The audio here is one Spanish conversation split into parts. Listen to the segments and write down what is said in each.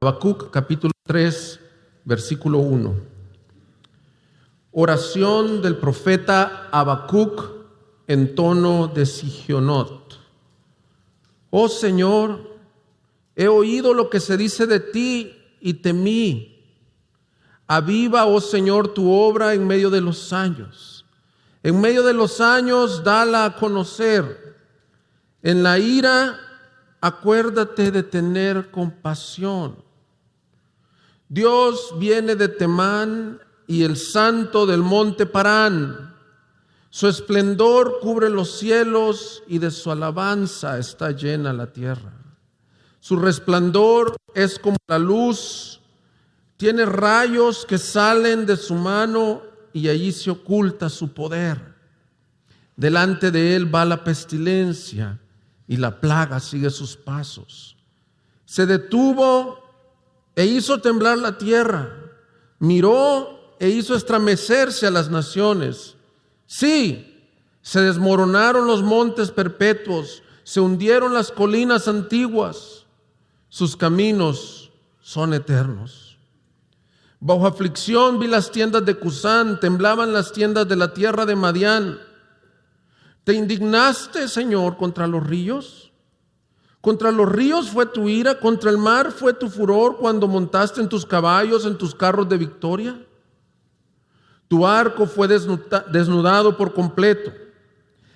Habacuc capítulo 3, versículo 1. Oración del profeta Habacuc en tono de Sigionot. Oh Señor, he oído lo que se dice de ti y temí. Aviva, oh Señor, tu obra en medio de los años. En medio de los años, dala a conocer. En la ira, acuérdate de tener compasión. Dios viene de Temán y el santo del monte Parán. Su esplendor cubre los cielos y de su alabanza está llena la tierra. Su resplandor es como la luz, tiene rayos que salen de su mano y allí se oculta su poder. Delante de él va la pestilencia y la plaga sigue sus pasos. Se detuvo e hizo temblar la tierra, miró e hizo estremecerse a las naciones. Sí, se desmoronaron los montes perpetuos, se hundieron las colinas antiguas. Sus caminos son eternos. Bajo aflicción vi las tiendas de Cusán, temblaban las tiendas de la tierra de Madián. ¿Te indignaste, Señor, contra los ríos? Contra los ríos fue tu ira, contra el mar fue tu furor cuando montaste en tus caballos, en tus carros de victoria. Tu arco fue desnudado por completo.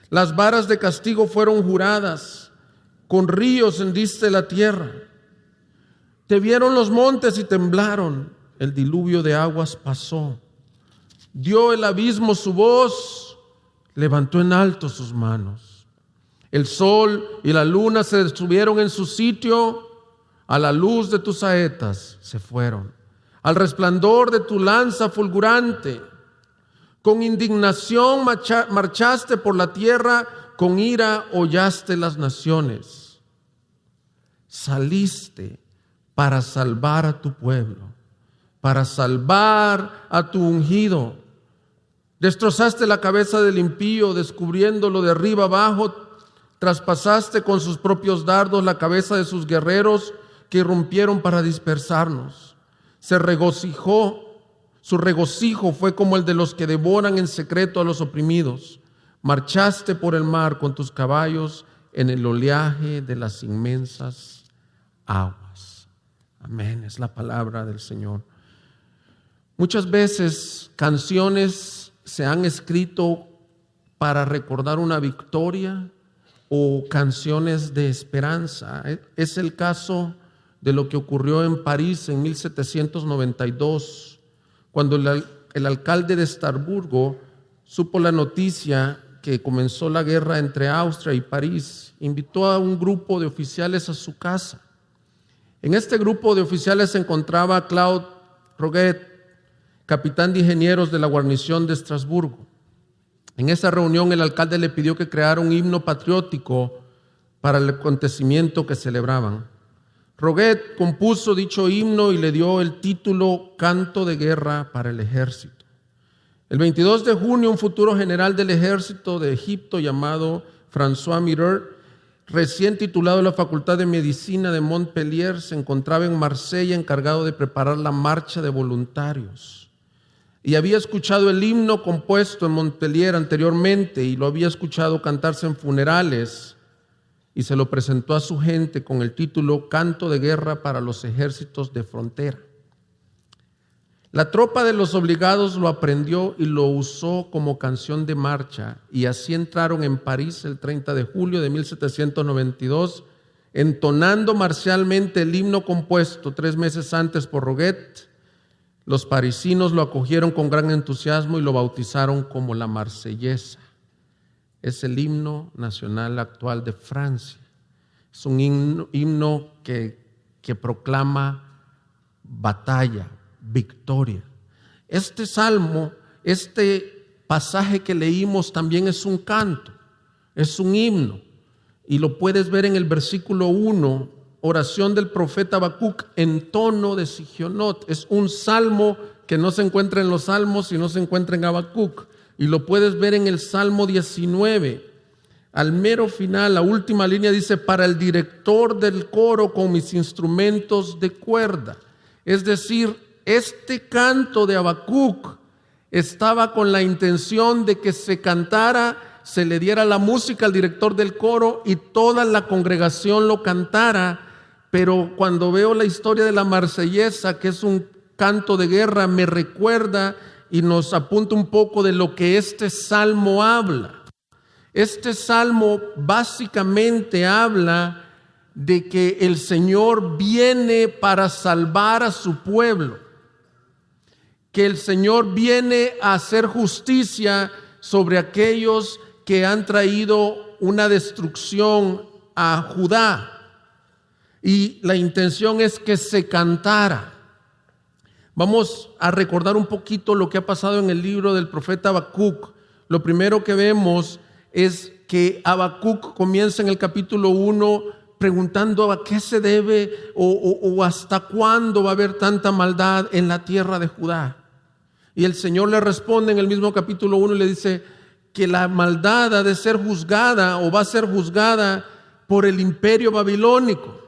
Las varas de castigo fueron juradas. Con ríos hendiste la tierra. Te vieron los montes y temblaron. El diluvio de aguas pasó. Dio el abismo su voz, levantó en alto sus manos. El sol y la luna se detuvieron en su sitio, a la luz de tus saetas se fueron, al resplandor de tu lanza fulgurante. Con indignación marchaste por la tierra, con ira hollaste las naciones. Saliste para salvar a tu pueblo, para salvar a tu ungido. Destrozaste la cabeza del impío, descubriéndolo de arriba abajo. Traspasaste con sus propios dardos la cabeza de sus guerreros que irrumpieron para dispersarnos. Su regocijo fue como el de los que devoran en secreto a los oprimidos. Marchaste por el mar con tus caballos en el oleaje de las inmensas aguas. Amén, es la palabra del Señor. Muchas veces canciones se han escrito para recordar una victoria o canciones de esperanza. Es el caso de lo que ocurrió en París en 1792, cuando el alcalde de Estrasburgo supo la noticia que comenzó la guerra entre Austria y París. Invitó a un grupo de oficiales a su casa. En este grupo de oficiales se encontraba Claude Roguet, capitán de ingenieros de la guarnición de Estrasburgo. En esa reunión el alcalde le pidió que creara un himno patriótico para el acontecimiento que celebraban. Roguet compuso dicho himno y le dio el título Canto de Guerra para el Ejército. El 22 de junio, un futuro general del ejército de Egipto llamado François Mirer, recién titulado de la Facultad de Medicina de Montpellier, se encontraba en Marsella encargado de preparar la marcha de voluntarios. Y había escuchado el himno compuesto en Montpellier anteriormente y lo había escuchado cantarse en funerales y se lo presentó a su gente con el título Canto de Guerra para los Ejércitos de Frontera. La tropa de los obligados lo aprendió y lo usó como canción de marcha y así entraron en París el 30 de julio de 1792 entonando marcialmente el himno compuesto 3 meses antes por Roguet. Los parisinos lo acogieron con gran entusiasmo y lo bautizaron como la Marsellesa. Es el himno nacional actual de Francia. Es un himno que proclama batalla, victoria. Este salmo, este pasaje que leímos también es un canto, es un himno. Y lo puedes ver en el versículo 1. Oración del profeta Habacuc en tono de Sigionot. Es un salmo que no se encuentra en los salmos y no se encuentra en Habacuc. Y lo puedes ver en el Salmo 19. al mero final, la última línea dice, para el director del coro con mis instrumentos de cuerda. Es decir, este canto de Habacuc estaba con la intención de que se cantara, se le diera la música al director del coro y toda la congregación lo cantara. Pero cuando veo la historia de la Marsellesa, que es un canto de guerra, me recuerda y nos apunta un poco de lo que este salmo habla. Este salmo básicamente habla de que el Señor viene para salvar a su pueblo, que el Señor viene a hacer justicia sobre aquellos que han traído una destrucción a Judá. Y la intención es que se cantara. Vamos a recordar un poquito lo que ha pasado en el libro del profeta Habacuc. Lo primero que vemos es que Habacuc comienza en el capítulo 1 preguntando a qué se debe o hasta cuándo va a haber tanta maldad en la tierra de Judá. Y el Señor le responde en el mismo capítulo 1 y le dice que la maldad ha de ser juzgada o va a ser juzgada por el imperio babilónico.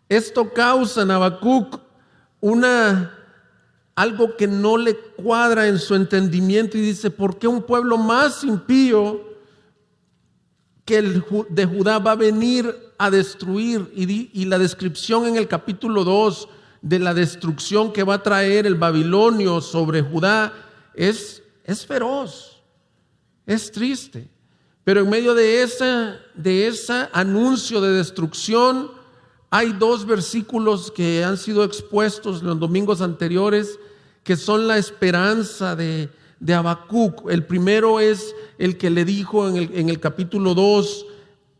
Esto causa en Habacuc algo que no le cuadra en su entendimiento y dice, ¿por qué un pueblo más impío que el de Judá va a venir a destruir? Y la descripción en el capítulo 2 de la destrucción que va a traer el babilonio sobre Judá es feroz, es triste. Pero en medio de ese anuncio de destrucción, hay dos versículos que han sido expuestos los domingos anteriores que son la esperanza de Habacuc. El primero es el que le dijo en el capítulo 2,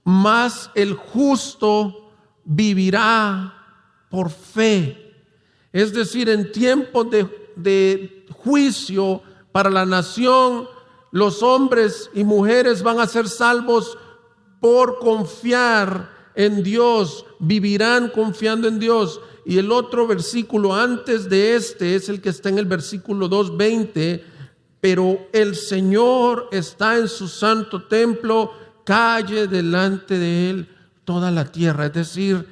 mas el justo vivirá por fe. Es decir, en tiempos de juicio para la nación, los hombres y mujeres van a ser salvos por confiar en Dios, vivirán confiando en Dios. Y el otro versículo antes de este es el que está en el versículo 2:20, pero el Señor está en su santo templo, calle delante de él toda la tierra. Es decir,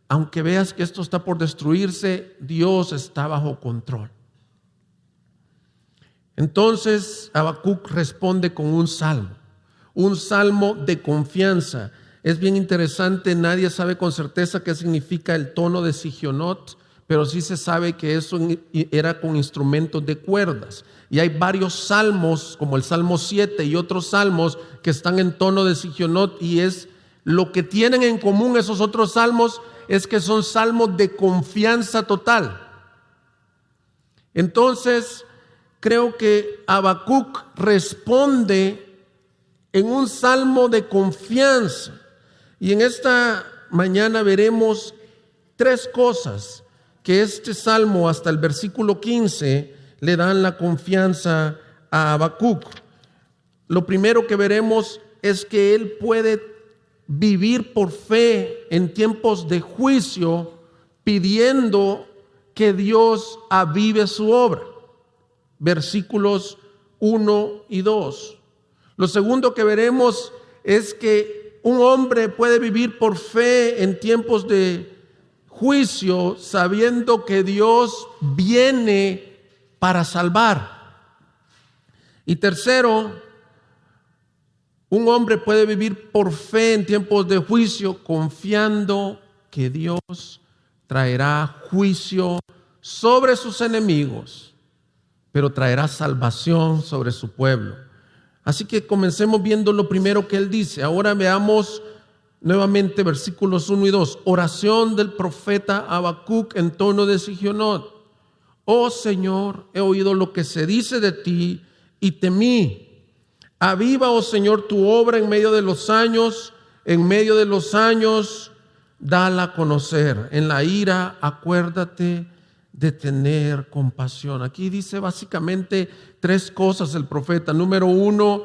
aunque veas que esto está por destruirse, Dios está bajo control. Entonces Habacuc responde con un salmo de confianza. Es bien interesante, nadie sabe con certeza qué significa el tono de Sigionot, pero sí se sabe que eso era con instrumentos de cuerdas. Y hay varios salmos, como el Salmo 7 y otros salmos que están en tono de Sigionot, y es lo que tienen en común esos otros salmos es que son salmos de confianza total. Entonces, creo que Habacuc responde en un salmo de confianza. Y en esta mañana veremos tres cosas que este salmo hasta el versículo 15 le dan la confianza a Habacuc. Lo primero que veremos es que él puede vivir por fe en tiempos de juicio, pidiendo que Dios avive su obra. Versículos 1 y 2. Lo segundo que veremos es que un hombre puede vivir por fe en tiempos de juicio, sabiendo que Dios viene para salvar. Y tercero, un hombre puede vivir por fe en tiempos de juicio, confiando que Dios traerá juicio sobre sus enemigos, pero traerá salvación sobre su pueblo. Así que comencemos viendo lo primero que él dice. Ahora veamos nuevamente versículos 1 y 2. Oración del profeta Habacuc en tono de Sigionot. Oh Señor, he oído lo que se dice de ti y temí. Aviva, oh Señor, tu obra en medio de los años. En medio de los años, dala a conocer. En la ira, acuérdate de tener compasión. Aquí dice básicamente tres cosas el profeta. Número 1,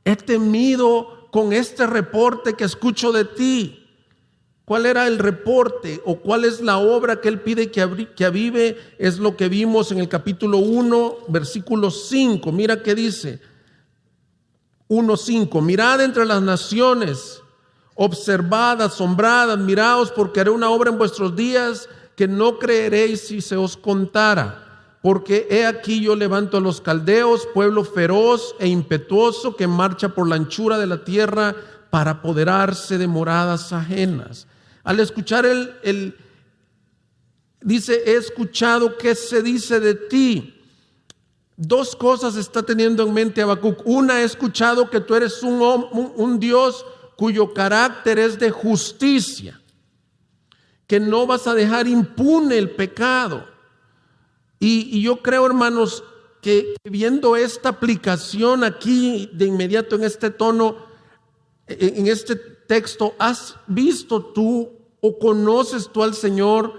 he temido con este reporte que escucho de ti. ¿Cuál era el reporte o cuál es la obra que él pide que avive? Es lo que vimos en el capítulo 1, versículo 5. Mira qué dice. 1:5. Mirad entre las naciones, observad, asombrad, admiraos, porque haré una obra en vuestros días que no creeréis si se os contara. Porque he aquí yo levanto a los caldeos, pueblo feroz e impetuoso que marcha por la anchura de la tierra para apoderarse de moradas ajenas. Al escuchar dice, he escuchado qué se dice de ti. Dos cosas está teniendo en mente Habacuc. Una, he escuchado que tú eres un Dios cuyo carácter es de justicia, que no vas a dejar impune el pecado. Y yo creo, hermanos, que viendo esta aplicación aquí de inmediato en este tono, en este texto, ¿has visto tú o conoces tú al Señor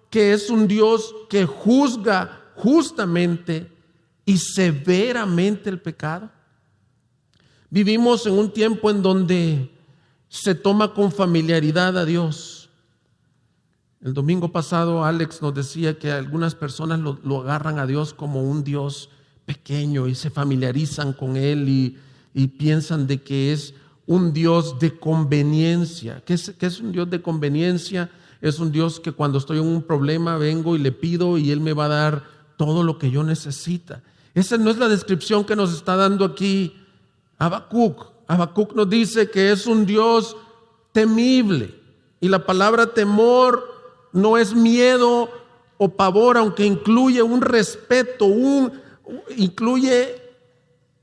que es un Dios que juzga justamente y severamente el pecado? Vivimos en un tiempo en donde se toma con familiaridad a Dios. El domingo pasado Alex nos decía que algunas personas lo agarran a Dios como un Dios pequeño y se familiarizan con Él y piensan de que es un Dios de conveniencia. ¿Qué es un Dios de conveniencia? Es un Dios que cuando estoy en un problema vengo y le pido y Él me va a dar todo lo que yo necesita. Esa no es la descripción que nos está dando aquí Habacuc. Habacuc nos dice que es un Dios temible. Y la palabra temor no es miedo o pavor, aunque incluye un respeto, incluye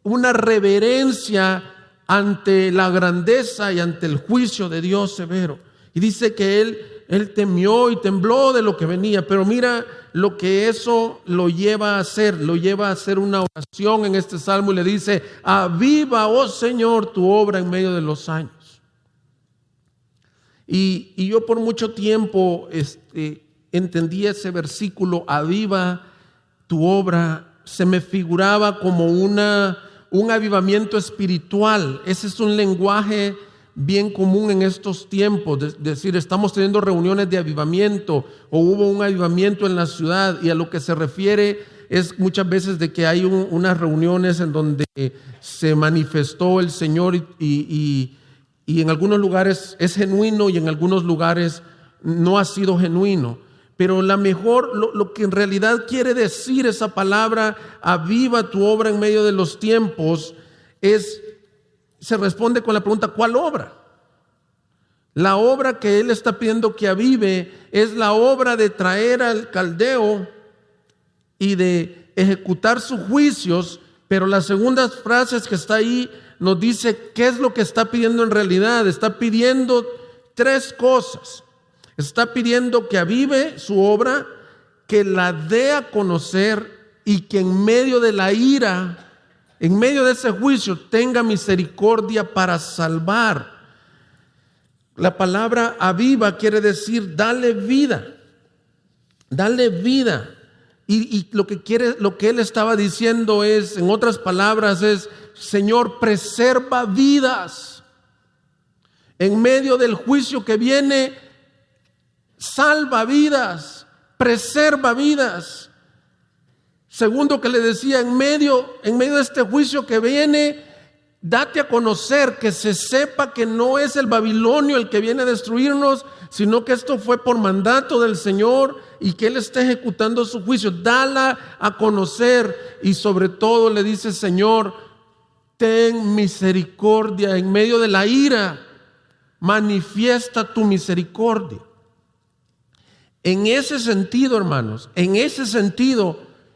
una reverencia ante la grandeza y ante el juicio de Dios severo. Y dice que él temió y tembló de lo que venía. Pero mira lo que eso lo lleva a hacer. Lo lleva a hacer una oración en este salmo y le dice: aviva, oh Señor, tu obra en medio de los años. Y yo por mucho tiempo entendí ese versículo, aviva tu obra, se me figuraba como un avivamiento espiritual. Ese es un lenguaje bien común en estos tiempos, decir, estamos teniendo reuniones de avivamiento o hubo un avivamiento en la ciudad, y a lo que se refiere es muchas veces de que hay unas reuniones en donde se manifestó el Señor y en algunos lugares es genuino y en algunos lugares no ha sido genuino. Pero lo que en realidad quiere decir esa palabra, aviva tu obra en medio de los tiempos, se responde con la pregunta, ¿cuál obra? La obra que él está pidiendo que avive es la obra de traer al caldeo y de ejecutar sus juicios. Pero las segundas frases que está ahí nos dice qué es lo que está pidiendo en realidad. Está pidiendo tres cosas. Está pidiendo que avive su obra, que la dé a conocer y que en medio de la ira, en medio de ese juicio, tenga misericordia para salvar. La palabra aviva quiere decir dale vida. Dale vida. Y lo que él estaba diciendo es, en otras palabras, es: Señor, preserva vidas. En medio del juicio que viene, salva vidas, preserva vidas. Segundo que le decía, en medio de este juicio que viene, date a conocer, que se sepa que no es el babilonio el que viene a destruirnos, sino que esto fue por mandato del Señor y que Él está ejecutando su juicio. Dala a conocer. Y sobre todo le dice: Señor, ten misericordia en medio de la ira, manifiesta tu misericordia. En ese sentido, hermanos,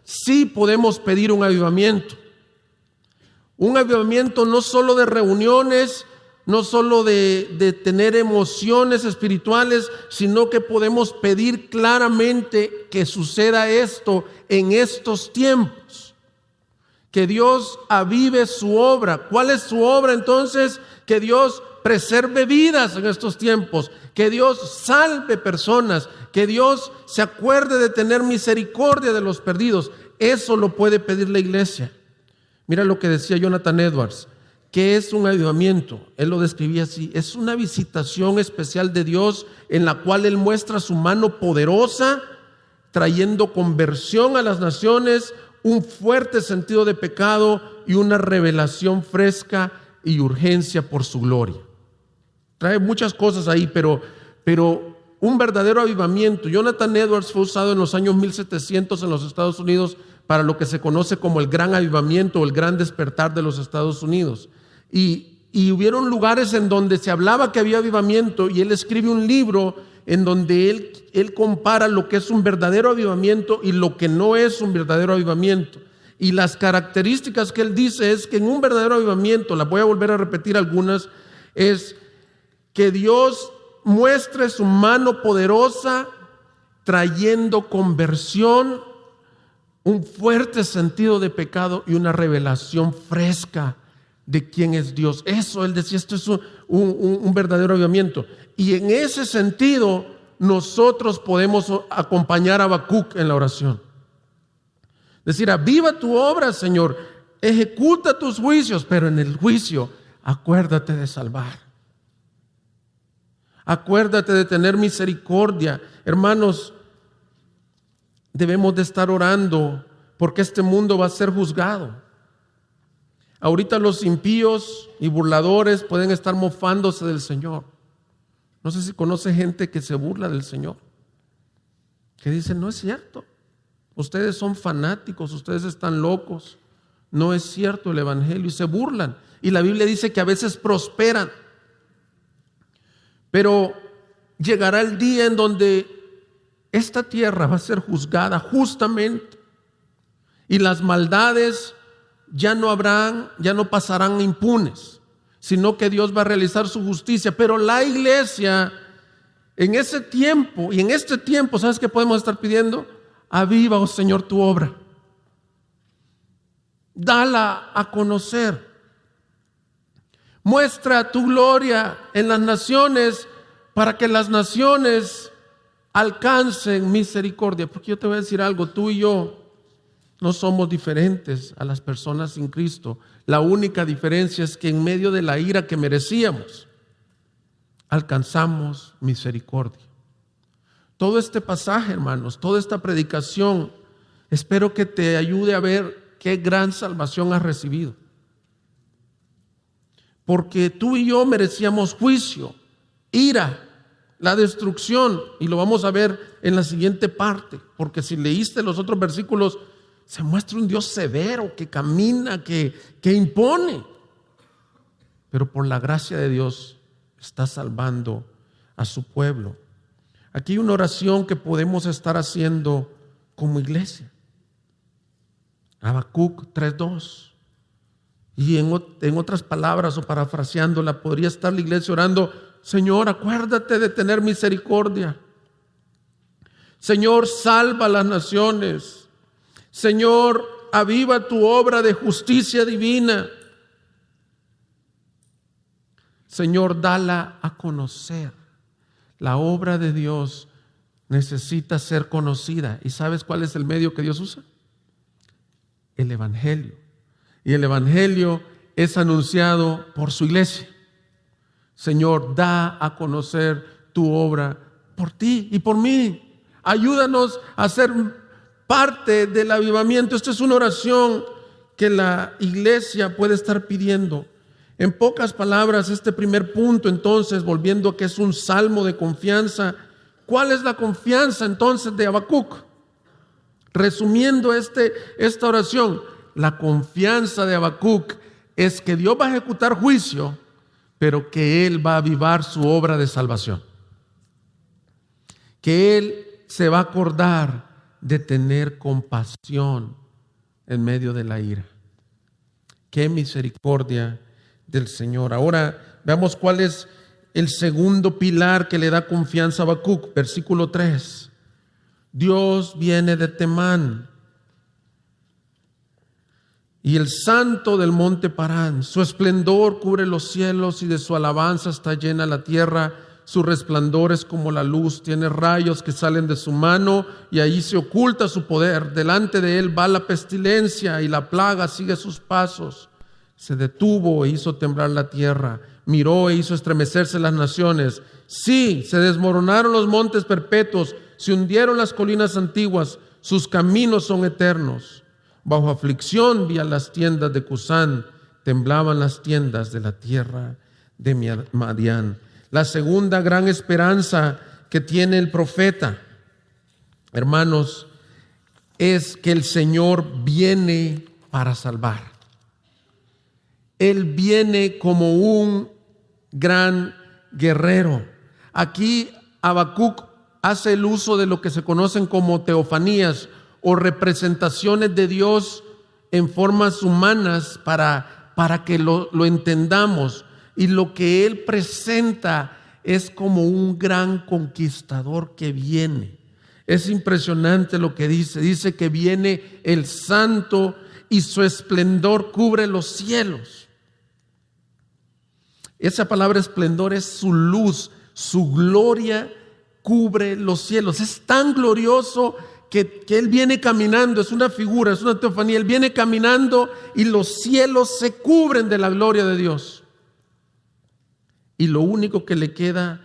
sí podemos pedir un avivamiento. Un avivamiento no solo de reuniones, no solo de tener emociones espirituales, sino que podemos pedir claramente que suceda esto en estos tiempos. Que Dios avive su obra. ¿Cuál es su obra entonces? Que Dios preserve vidas en estos tiempos, que Dios salve personas, que Dios se acuerde de tener misericordia de los perdidos. Eso lo puede pedir la iglesia. Mira lo que decía Jonathan Edwards, que es un avivamiento. Él lo describía así: es una visitación especial de Dios en la cual Él muestra su mano poderosa, trayendo conversión a las naciones, un fuerte sentido de pecado y una revelación fresca y urgencia por su gloria. Trae muchas cosas ahí, pero un verdadero avivamiento. Jonathan Edwards fue usado en los años 1700 en los Estados Unidos para lo que se conoce como el gran avivamiento o el gran despertar de los Estados Unidos. Y hubieron lugares en donde se hablaba que había avivamiento, y él escribe un libro en donde él compara lo que es un verdadero avivamiento y lo que no es un verdadero avivamiento. Y las características que él dice es que en un verdadero avivamiento, las voy a volver a repetir algunas, es que Dios muestre su mano poderosa trayendo conversión, un fuerte sentido de pecado y una revelación fresca de quién es Dios. Eso, él decía, esto es un verdadero avivamiento. Y en ese sentido, nosotros podemos acompañar a Habacuc en la oración. Decir, aviva tu obra, Señor, ejecuta tus juicios, pero en el juicio, acuérdate de salvar. Acuérdate de tener misericordia. Hermanos, debemos de estar orando porque este mundo va a ser juzgado. Ahorita los impíos y burladores pueden estar mofándose del Señor. No sé si conoce gente que se burla del Señor, que dice, no es cierto, ustedes son fanáticos, ustedes están locos, no es cierto el evangelio, y se burlan. Y la Biblia dice que a veces prosperan. Pero llegará el día en donde esta tierra va a ser juzgada justamente, y las maldades ya no pasarán impunes, sino que Dios va a realizar su justicia. Pero la iglesia en ese tiempo y en este tiempo, ¿sabes qué podemos estar pidiendo? Aviva, oh Señor, tu obra. Dala a conocer. Muestra tu gloria en las naciones para que las naciones alcancen misericordia. Porque yo te voy a decir algo, tú y yo no somos diferentes a las personas sin Cristo. La única diferencia es que en medio de la ira que merecíamos, alcanzamos misericordia. Todo este pasaje, hermanos, toda esta predicación, espero que te ayude a ver qué gran salvación has recibido. Porque tú y yo merecíamos juicio, ira, la destrucción, y lo vamos a ver en la siguiente parte, porque si leíste los otros versículos, se muestra un Dios severo que camina, que impone. Pero por la gracia de Dios está salvando a su pueblo. Aquí hay una oración que podemos estar haciendo como iglesia. Habacuc 3:2. Y en otras palabras, o parafraseándola, podría estar la iglesia orando: Señor, acuérdate de tener misericordia. Señor, salva a las naciones. Señor, aviva tu obra de justicia divina. Señor, dala a conocer. La obra de Dios necesita ser conocida. ¿Y sabes cuál es el medio que Dios usa? El evangelio. Y el evangelio es anunciado por su iglesia. Señor, da a conocer tu obra por ti y por mí. Ayúdanos a ser parte del avivamiento. Esta es una oración que la iglesia puede estar pidiendo. En pocas palabras, este primer punto, entonces, volviendo a que es un salmo de confianza. ¿Cuál es la confianza entonces de Habacuc? Resumiendo esta oración, la confianza de Habacuc es que Dios va a ejecutar juicio, pero que Él va a avivar su obra de salvación. Que Él se va a acordar de tener compasión en medio de la ira. Qué misericordia del Señor. Ahora veamos cuál es el segundo pilar que le da confianza a Habacuc. Versículo 3. Dios viene de Temán, y el santo del monte Parán. Su esplendor cubre los cielos, y de su alabanza está llena la tierra. Su resplandor es como la luz, tiene rayos que salen de su mano, y ahí se oculta su poder. Delante de él va la pestilencia, y la plaga sigue sus pasos. Se detuvo e hizo temblar la tierra, miró e hizo estremecerse las naciones. Sí, se desmoronaron los montes perpetuos, se hundieron las colinas antiguas, sus caminos son eternos. Bajo aflicción vi a las tiendas de Cusán, temblaban las tiendas de la tierra de Madián. La segunda gran esperanza que tiene el profeta, hermanos, es que el Señor viene para salvar. Él viene como un gran guerrero. Aquí Habacuc hace el uso de lo que se conocen como teofanías o representaciones de Dios en formas humanas para que lo entendamos. Y lo que él presenta es como un gran conquistador que viene. Es impresionante lo que dice. Dice que viene el santo y su esplendor cubre los cielos. Esa palabra esplendor es su luz, su gloria cubre los cielos. Es tan glorioso que Él viene caminando, es una figura, es una teofanía. Él viene caminando y los cielos se cubren de la gloria de Dios. Y lo único que le queda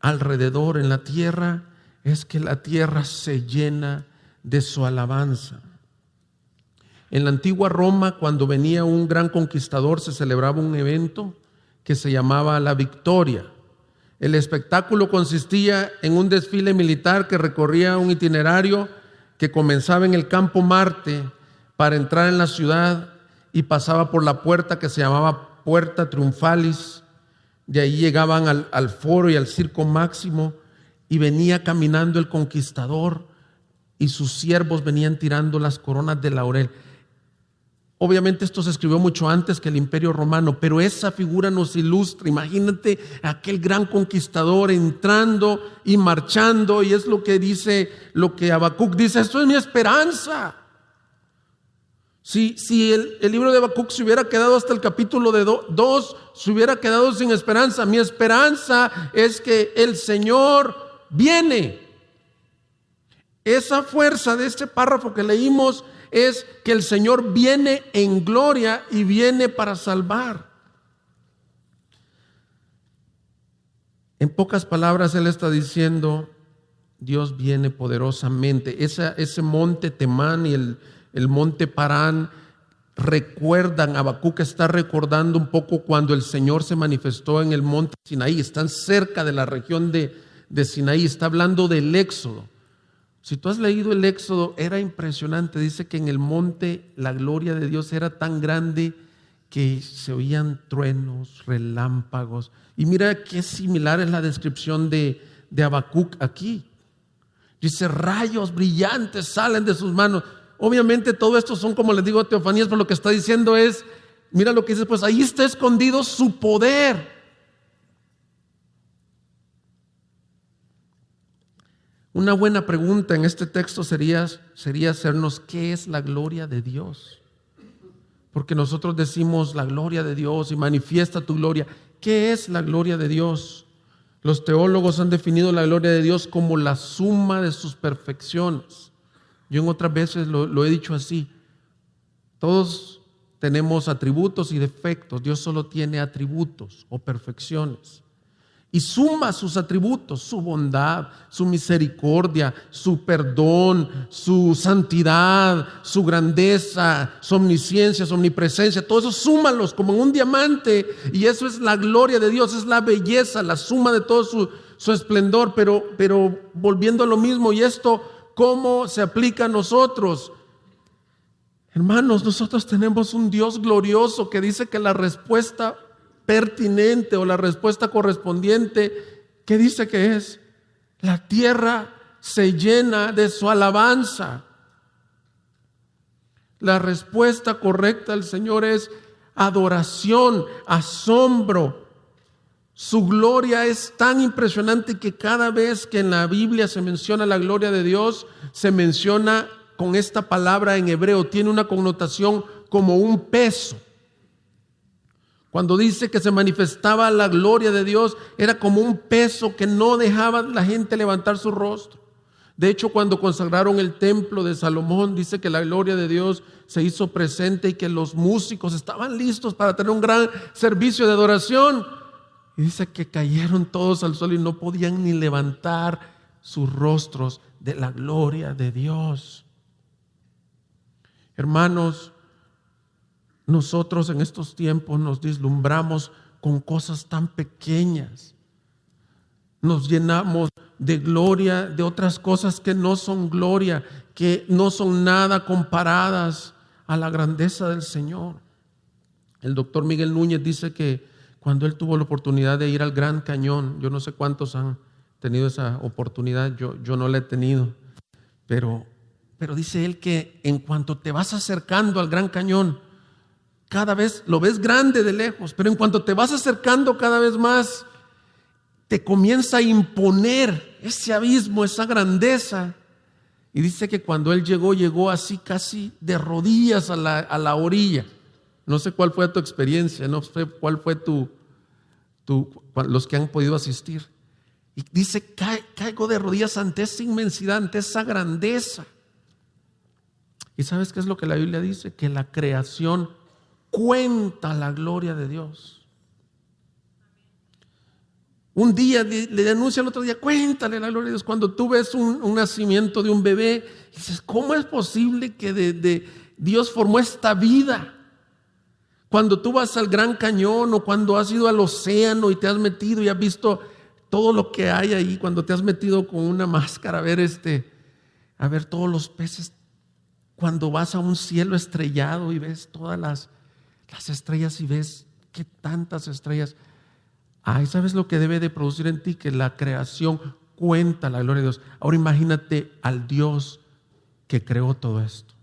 alrededor en la tierra es que la tierra se llena de su alabanza. En la antigua Roma, cuando venía un gran conquistador, se celebraba un evento que se llamaba la Victoria. El espectáculo consistía en un desfile militar que recorría un itinerario que comenzaba en el Campo Marte para entrar en la ciudad y pasaba por la puerta que se llamaba Puerta Triunfalis. De ahí llegaban al foro y al Circo Máximo y venía caminando el conquistador y sus siervos venían tirando las coronas de laurel. Obviamente esto se escribió mucho antes que el Imperio Romano, pero esa figura nos ilustra. Imagínate aquel gran conquistador entrando y marchando, y es lo que dice, lo que Habacuc dice: esto es mi esperanza. Si el libro de Habacuc se hubiera quedado hasta el capítulo 2, se hubiera quedado sin esperanza. Mi esperanza es que el Señor viene. Esa fuerza de este párrafo que leímos es que el Señor viene en gloria y viene para salvar. En pocas palabras, Él está diciendo: Dios viene poderosamente. Ese monte Temán y el monte Parán recuerdan, Habacuc está recordando un poco cuando el Señor se manifestó en el monte Sinaí. Están cerca de la región de Sinaí. Está hablando del Éxodo. Si tú has leído el Éxodo, era impresionante. Dice que en el monte la gloria de Dios era tan grande que se oían truenos, relámpagos. Y mira qué similar es la descripción de Habacuc aquí. Dice: rayos brillantes salen de sus manos. Obviamente todo esto son, como les digo, teofanías, pero lo que está diciendo es, mira lo que dice, pues ahí está escondido su poder. Una buena pregunta en este texto sería hacernos: ¿qué es la gloria de Dios? Porque nosotros decimos la gloria de Dios y manifiesta tu gloria. ¿Qué es la gloria de Dios? Los teólogos han definido la gloria de Dios como la suma de sus perfecciones. Yo en otras veces lo he dicho así: todos tenemos atributos y defectos. Dios solo tiene atributos o perfecciones. Y suma sus atributos: su bondad, su misericordia, su perdón, su santidad, su grandeza, su omnisciencia, su omnipresencia. Todo eso súmalos como en un diamante. Y eso es la gloria de Dios, es la belleza, la suma de todo su esplendor. Pero volviendo a lo mismo, y esto, ¿cómo se aplica a nosotros? Hermanos, nosotros tenemos un Dios glorioso que dice que la respuesta pertinente o la respuesta correspondiente, ¿qué dice que es? La tierra se llena de su alabanza. La respuesta correcta del Señor es adoración, asombro. Su gloria es tan impresionante que cada vez que en la Biblia se menciona la gloria de Dios, se menciona con esta palabra en hebreo, tiene una connotación como un peso. Cuando dice que se manifestaba la gloria de Dios, era como un peso que no dejaba a la gente levantar su rostro. De hecho, cuando consagraron el templo de Salomón, dice que la gloria de Dios se hizo presente y que los músicos estaban listos para tener un gran servicio de adoración. Y dice que cayeron todos al suelo y no podían ni levantar sus rostros de la gloria de Dios. Hermanos, nosotros en estos tiempos nos deslumbramos con cosas tan pequeñas. Nos llenamos de gloria de otras cosas que no son gloria, que no son nada comparadas a la grandeza del Señor. El doctor Miguel Núñez dice que cuando él tuvo la oportunidad de ir al Gran Cañón, yo no sé cuántos han tenido esa oportunidad, yo no la he tenido, pero dice él que en cuanto te vas acercando al Gran Cañón, cada vez lo ves grande de lejos, pero en cuanto te vas acercando cada vez más, te comienza a imponer ese abismo, esa grandeza. Y dice que cuando él llegó así casi de rodillas a la orilla. No sé cuál fue tu experiencia, no sé cuál fue los que han podido asistir. Y dice, caigo de rodillas ante esa inmensidad, ante esa grandeza. ¿Y sabes qué es lo que la Biblia dice? Que la creación cuenta la gloria de Dios. Un día le denuncia al otro día, cuéntale la gloria de Dios. Cuando tú ves un nacimiento de un bebé, dices, ¿cómo es posible que de Dios formó esta vida? Cuando tú vas al Gran Cañón o cuando has ido al océano y te has metido y has visto todo lo que hay ahí, cuando te has metido con una máscara a ver todos los peces, cuando vas a un cielo estrellado y ves todas las estrellas y ves qué tantas estrellas. ¿Sabes lo que debe de producir en ti? Que la creación cuenta la gloria de Dios. Ahora imagínate al Dios que creó todo esto.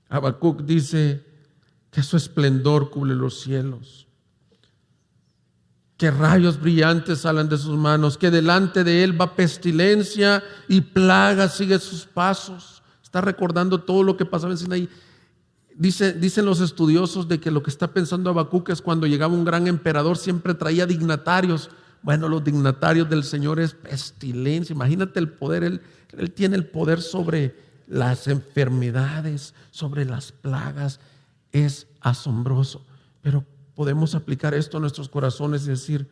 Habacuc dice que su esplendor cubre los cielos, que rayos brillantes salen de sus manos, que delante de él va pestilencia y plaga sigue sus pasos. Está recordando todo lo que pasaba en Sinaí. Dicen los estudiosos de que lo que está pensando Habacuc es cuando llegaba un gran emperador siempre traía dignatarios. Bueno, los dignatarios del Señor es pestilencia. Imagínate el poder, él tiene el poder sobre las enfermedades, sobre las plagas. Es asombroso. Pero podemos aplicar esto a nuestros corazones y decir,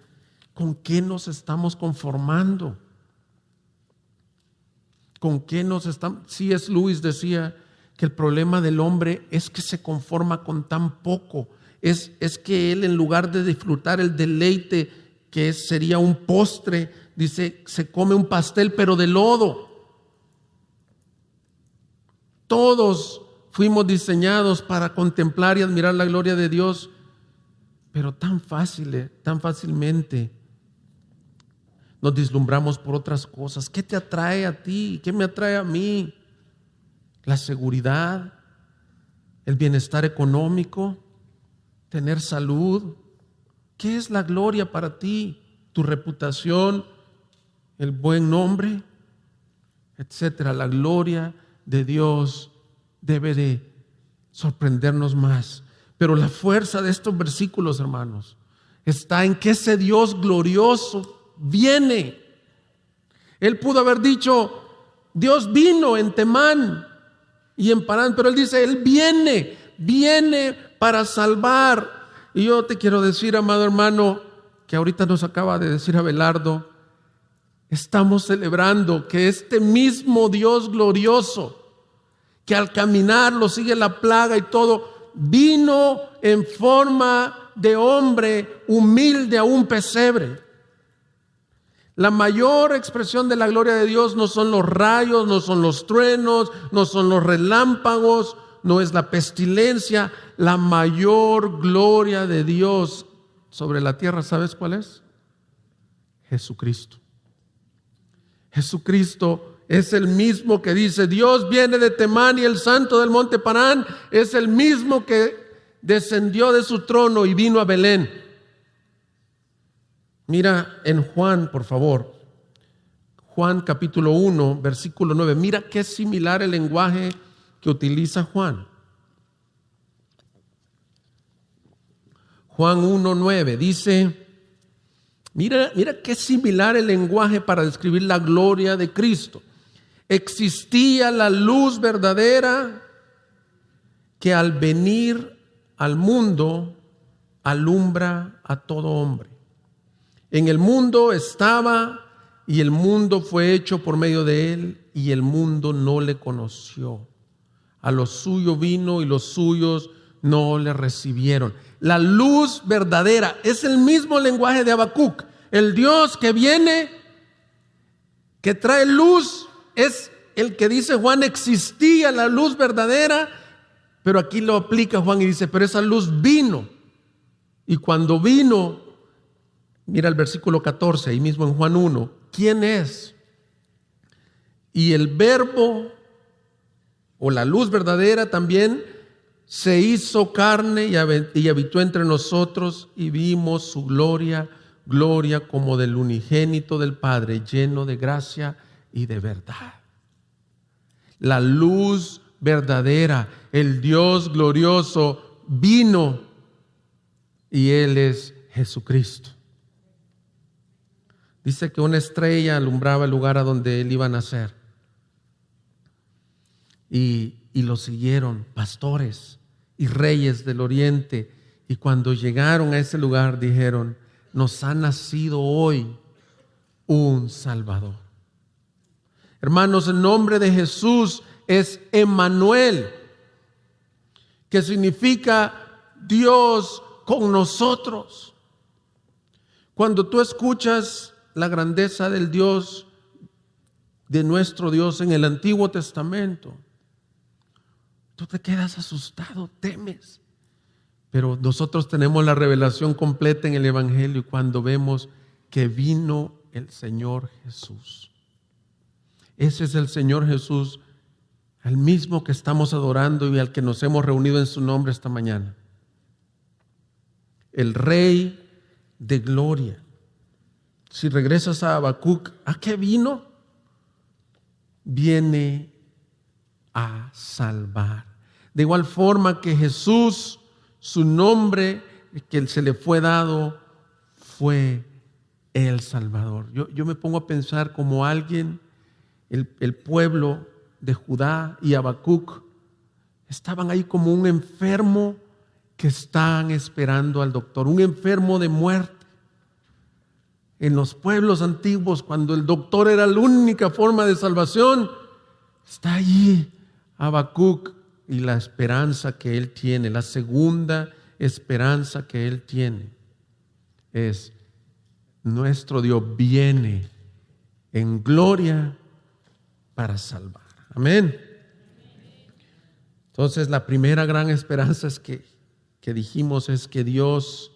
¿con qué nos estamos conformando? ¿Con qué nos estamos? C.S. Lewis decía que el problema del hombre es que se conforma con tan poco. Es que él, en lugar de disfrutar el deleite que sería un postre, dice, se come un pastel pero de lodo. Todos fuimos diseñados para contemplar y admirar la gloria de Dios, pero tan fácilmente nos deslumbramos por otras cosas. ¿Qué te atrae a ti? ¿Qué me atrae a mí? La seguridad, el bienestar económico, tener salud. ¿Qué es la gloria para ti? Tu reputación, el buen nombre, etcétera. La gloria de Dios debe de sorprendernos más. Pero la fuerza de estos versículos, hermanos, está en que ese Dios glorioso viene. Él pudo haber dicho, Dios vino en Temán y en Parán, pero él dice, él viene para salvar. Y yo te quiero decir, amado hermano, que ahorita nos acaba de decir Abelardo, estamos celebrando que este mismo Dios glorioso, que al caminar lo sigue la plaga y todo, vino en forma de hombre humilde a un pesebre. La mayor expresión de la gloria de Dios no son los rayos, no son los truenos, no son los relámpagos, no es la pestilencia. La mayor gloria de Dios sobre la tierra, ¿sabes cuál es? Jesucristo. Jesucristo es el mismo que dice, Dios viene de Temán y el santo del monte Parán es el mismo que descendió de su trono y vino a Belén. Mira en Juan, por favor, Juan capítulo 1, versículo 9. Mira qué similar el lenguaje que utiliza Juan. Juan 1, 9 dice, mira qué similar el lenguaje para describir la gloria de Cristo. Existía la luz verdadera que al venir al mundo alumbra a todo hombre. En el mundo estaba y el mundo fue hecho por medio de él y el mundo no le conoció. A lo suyo vino y los suyos no le recibieron. La luz verdadera es el mismo lenguaje de Habacuc. El Dios que viene, que trae luz, es el que dice Juan, existía la luz verdadera, pero aquí lo aplica Juan y dice, pero esa luz vino. Y cuando vino, mira el versículo 14, ahí mismo en Juan 1, ¿quién es? Y el verbo, o la luz verdadera también, se hizo carne y habitó entre nosotros, y vimos su gloria, gloria como del unigénito del Padre, lleno de gracia y de verdad. La luz verdadera, el Dios glorioso vino, y Él es Jesucristo. Dice que una estrella alumbraba el lugar a donde Él iba a nacer. Y lo siguieron pastores y reyes del oriente. Y cuando llegaron a ese lugar dijeron, nos ha nacido hoy un Salvador. Hermanos, el nombre de Jesús es Emmanuel, que significa Dios con nosotros. Cuando tú escuchas la grandeza del Dios, de nuestro Dios en el Antiguo Testamento, tú te quedas asustado, temes. Pero nosotros tenemos la revelación completa en el Evangelio y cuando vemos que vino el Señor Jesús. Ese es el Señor Jesús, al mismo que estamos adorando y al que nos hemos reunido en su nombre esta mañana. El Rey de gloria. Si regresas a Habacuc, ¿a qué vino? Viene a salvar. De igual forma que Jesús, su nombre que se le fue dado fue el Salvador. Yo me pongo a pensar como alguien, el pueblo de Judá y Habacuc estaban ahí como un enfermo que están esperando al doctor, un enfermo de muerte. En los pueblos antiguos, cuando el doctor era la única forma de salvación, está allí Habacuc y la esperanza que él tiene, la segunda esperanza que él tiene es nuestro Dios viene en gloria para salvar. Amén. Entonces la primera gran esperanza es que dijimos es que Dios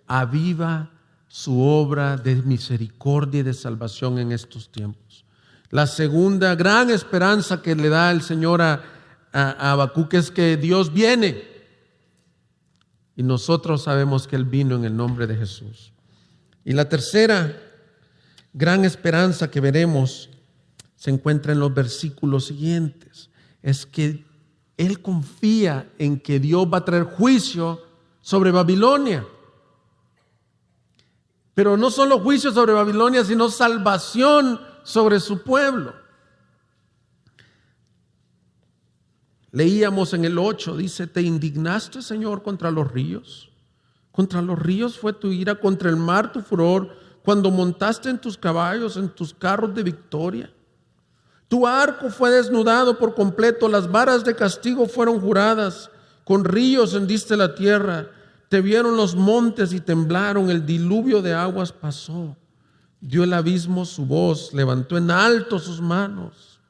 aviva su obra de misericordia y de salvación en estos tiempos. La segunda gran esperanza que le da el Señor a Habacuc es que Dios viene. Y nosotros sabemos que Él vino en el nombre de Jesús. Y la tercera gran esperanza que veremos se encuentra en los versículos siguientes. Es que Él confía en que Dios va a traer juicio sobre Babilonia. Pero no solo juicio sobre Babilonia, sino salvación sobre su pueblo. Leíamos en el 8, dice, ¿te indignaste, Señor, contra los ríos? Contra los ríos fue tu ira, contra el mar tu furor, cuando montaste en tus caballos, en tus carros de victoria. Tu arco fue desnudado por completo, las varas de castigo fueron juradas, con ríos hendiste la tierra, te vieron los montes y temblaron, el diluvio de aguas pasó. Dio el abismo su voz, levantó en alto sus manos.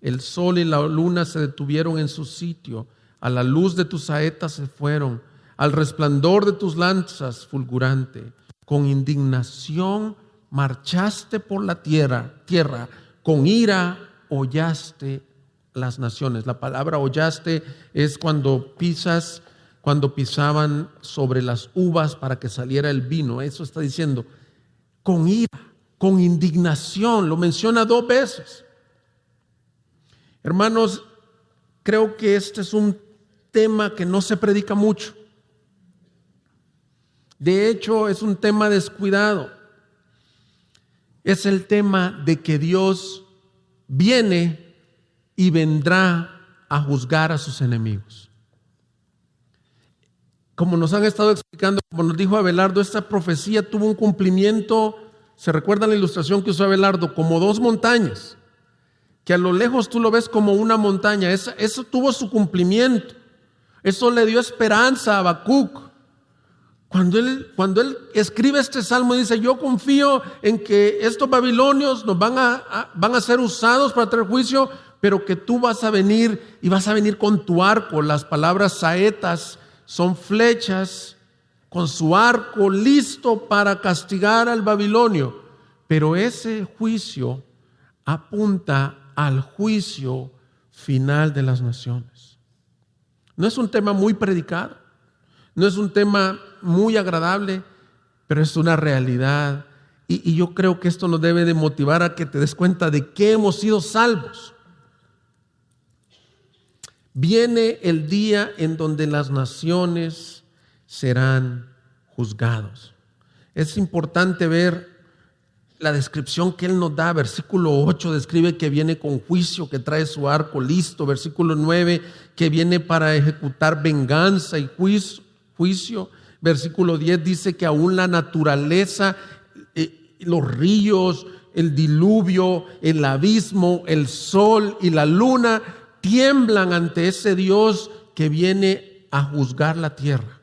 El sol y la luna se detuvieron en su sitio, a la luz de tus saetas se fueron, al resplandor de tus lanzas fulgurante. Con indignación marchaste por la tierra, con ira hollaste las naciones. La palabra hollaste es cuando pisaban sobre las uvas para que saliera el vino. Eso está diciendo, con ira, con indignación, lo menciona 2 veces. Hermanos, creo que este es un tema que no se predica mucho. De hecho, es un tema descuidado. Es el tema de que Dios viene y vendrá a juzgar a sus enemigos. Como nos han estado explicando, como nos dijo Abelardo, esta profecía tuvo un cumplimiento. ¿Se recuerdan la ilustración que usó Abelardo? Como 2 montañas, que a lo lejos tú lo ves como una montaña. Eso tuvo su cumplimiento. Eso le dio esperanza a Habacuc. Cuando él escribe este salmo, dice: yo confío en que estos babilonios nos van a ser usados para traer juicio, pero que tú vas a venir y vas a venir con tu arco. Las palabras saetas son flechas, con su arco listo para castigar al babilonio. Pero ese juicio apunta al juicio final de las naciones. No es un tema muy predicado, no es un tema muy agradable, pero es una realidad. Y yo creo que esto nos debe de motivar a que te des cuenta de que hemos sido salvos. Viene el día en donde las naciones serán juzgados. Es importante ver la descripción que él nos da. Versículo 8 describe que viene con juicio, que trae su arco listo. Versículo 9, que viene para ejecutar venganza y juicio. Versículo 10 dice que aún la naturaleza, los ríos, el diluvio, el abismo, el sol y la luna tiemblan ante ese Dios que viene a juzgar la tierra.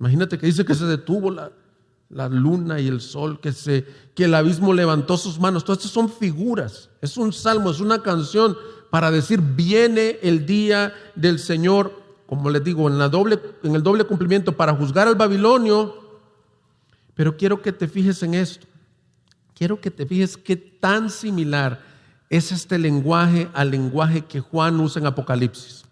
Imagínate que dice que se detuvo la luna y el sol, que el abismo levantó sus manos. Todas estas son figuras. Es un salmo, es una canción para decir: viene el día del Señor, como les digo, en el doble cumplimiento, para juzgar al babilonio. Pero quiero que te fijes en esto. Quiero que te fijes qué tan similar es este lenguaje al lenguaje que Juan usa en Apocalipsis.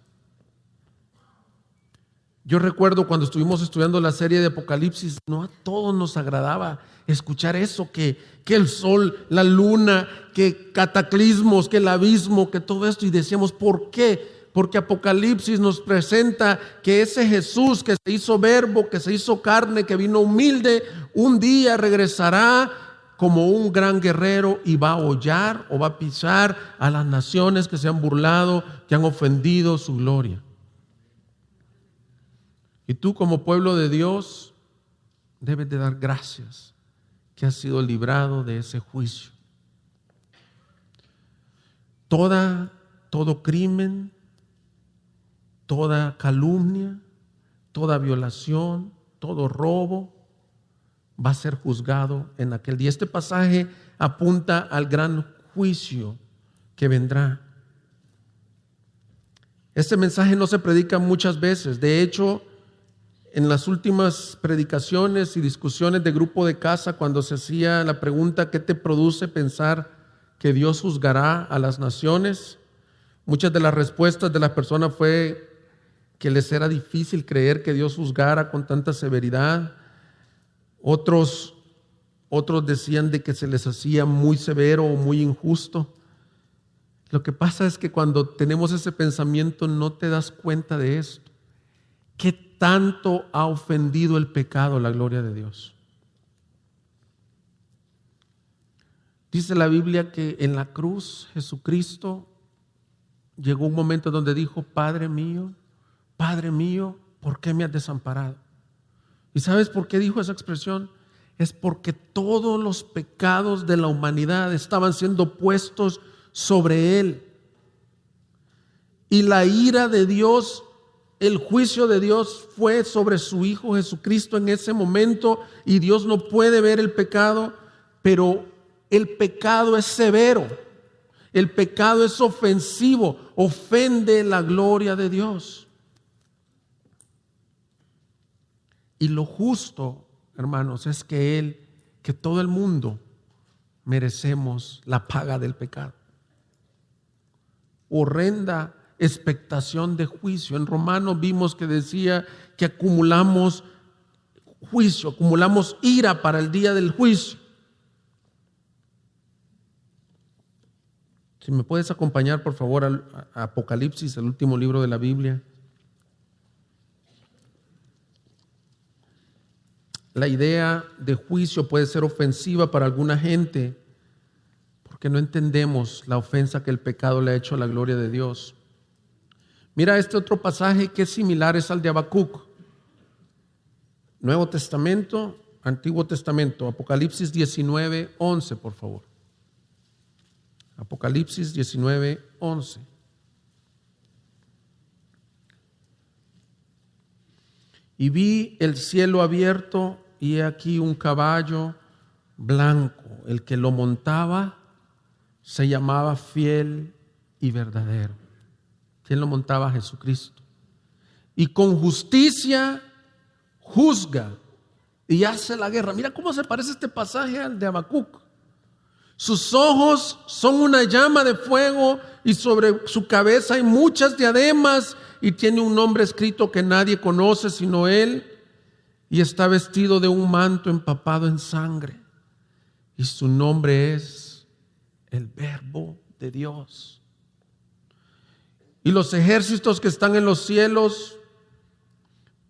Yo recuerdo cuando estuvimos estudiando la serie de Apocalipsis, no a todos nos agradaba escuchar eso, que el sol, la luna, que cataclismos, que el abismo, que todo esto, y decíamos: ¿por qué? Porque Apocalipsis nos presenta que ese Jesús que se hizo verbo, que se hizo carne, que vino humilde, un día regresará como un gran guerrero y va a hollar o va a pisar a las naciones que se han burlado, que han ofendido su gloria. Y tú, como pueblo de Dios, debes de dar gracias que has sido librado de ese juicio. Todo crimen, toda calumnia, toda violación, todo robo va a ser juzgado en aquel día. Este pasaje apunta al gran juicio que vendrá. Este mensaje no se predica muchas veces. De hecho, en las últimas predicaciones y discusiones de grupo de casa, cuando se hacía la pregunta: ¿qué te produce pensar que Dios juzgará a las naciones?, muchas de las respuestas de las personas fue que les era difícil creer que Dios juzgara con tanta severidad. Otros decían de que se les hacía muy severo o muy injusto. Lo que pasa es que cuando tenemos ese pensamiento no te das cuenta de esto. ¿Qué tanto ha ofendido el pecado la gloria de Dios? Dice la Biblia que en la cruz Jesucristo llegó un momento donde dijo: Padre mío, ¿por qué me has desamparado? ¿Y sabes por qué dijo esa expresión? Es porque todos los pecados de la humanidad estaban siendo puestos sobre Él. Y la ira de Dios, el juicio de Dios fue sobre su Hijo Jesucristo en ese momento, y Dios no puede ver el pecado, pero el pecado es severo, el pecado es ofensivo, ofende la gloria de Dios. Y lo justo, hermanos, es que todo el mundo merecemos la paga del pecado. Horrenda expectación de juicio. En Romanos vimos que decía que acumulamos juicio, acumulamos ira para el día del juicio. Si me puedes acompañar, por favor, a Apocalipsis, el último libro de la Biblia. La idea de juicio puede ser ofensiva para alguna gente porque no entendemos la ofensa que el pecado le ha hecho a la gloria de Dios. Mira este otro pasaje que es similar, es al de Habacuc. Nuevo Testamento, Antiguo Testamento, Apocalipsis 19:11, por favor. Apocalipsis 19:11. Y vi el cielo abierto y he aquí un caballo blanco. El que lo montaba se llamaba Fiel y Verdadero. ¿Quién lo montaba? Jesucristo. Y con justicia juzga y hace la guerra. Mira cómo se parece este pasaje al de Habacuc. Sus ojos son una llama de fuego y sobre su cabeza hay muchas diademas y tiene un nombre escrito que nadie conoce sino él, y está vestido de un manto empapado en sangre y su nombre es el Verbo de Dios. Y los ejércitos que están en los cielos,